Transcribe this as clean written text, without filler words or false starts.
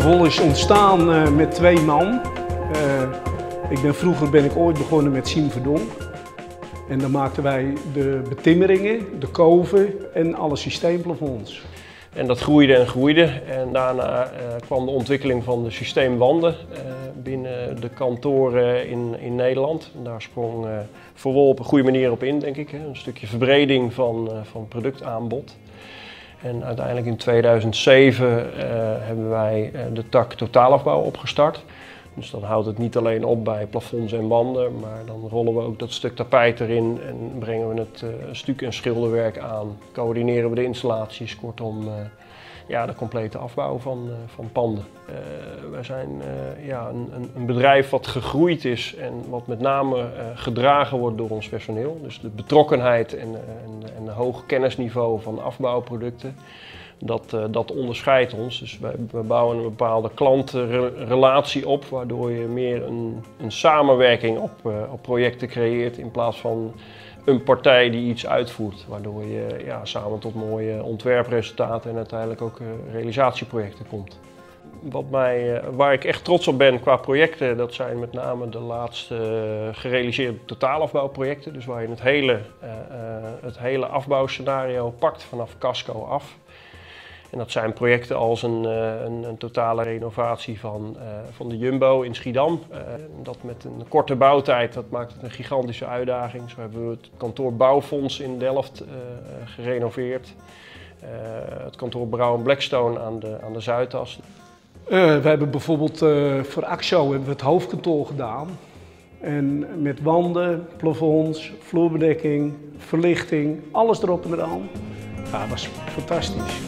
Plavol is ontstaan met 2 man. Vroeger ben ik ooit begonnen met Siem Verdonk. En dan maakten wij de betimmeringen, de koven en alle systeemplafonds. En dat groeide en groeide en daarna kwam de ontwikkeling van de systeemwanden binnen de kantoren in Nederland. En daar sprong Verwol op een goede manier op in, denk ik. Een stukje verbreding van productaanbod. En uiteindelijk in 2007 hebben wij de tak totaalafbouw opgestart. Dus dan houdt het niet alleen op bij plafonds en wanden, maar dan rollen we ook dat stuk tapijt erin en brengen we het stuk- en schilderwerk aan. Coördineren we de installaties, kortom de complete afbouw van panden. Wij zijn een bedrijf wat gegroeid is en wat met name gedragen wordt door ons personeel. Dus de betrokkenheid en een hoog kennisniveau van afbouwproducten. Dat onderscheidt ons. Dus we bouwen een bepaalde klantrelatie op, waardoor je meer een samenwerking op projecten creëert in plaats van een partij die iets uitvoert. Waardoor je samen tot mooie ontwerpresultaten en uiteindelijk ook realisatieprojecten komt. Waar ik echt trots op ben qua projecten, dat zijn met name de laatste gerealiseerde totaalafbouwprojecten. Dus waar je het hele afbouwscenario pakt vanaf casco af. En dat zijn projecten als een totale renovatie van de Jumbo in Schiedam. Dat met een korte bouwtijd, dat maakt het een gigantische uitdaging. Zo hebben we het kantoor Bouwfonds in Delft gerenoveerd. Het kantoor Brouw & Blackstone aan de Zuidas. We hebben bijvoorbeeld voor AXO hebben we het hoofdkantoor gedaan. En met wanden, plafonds, vloerbedekking, verlichting, alles erop en eraan. Ja, dat was fantastisch.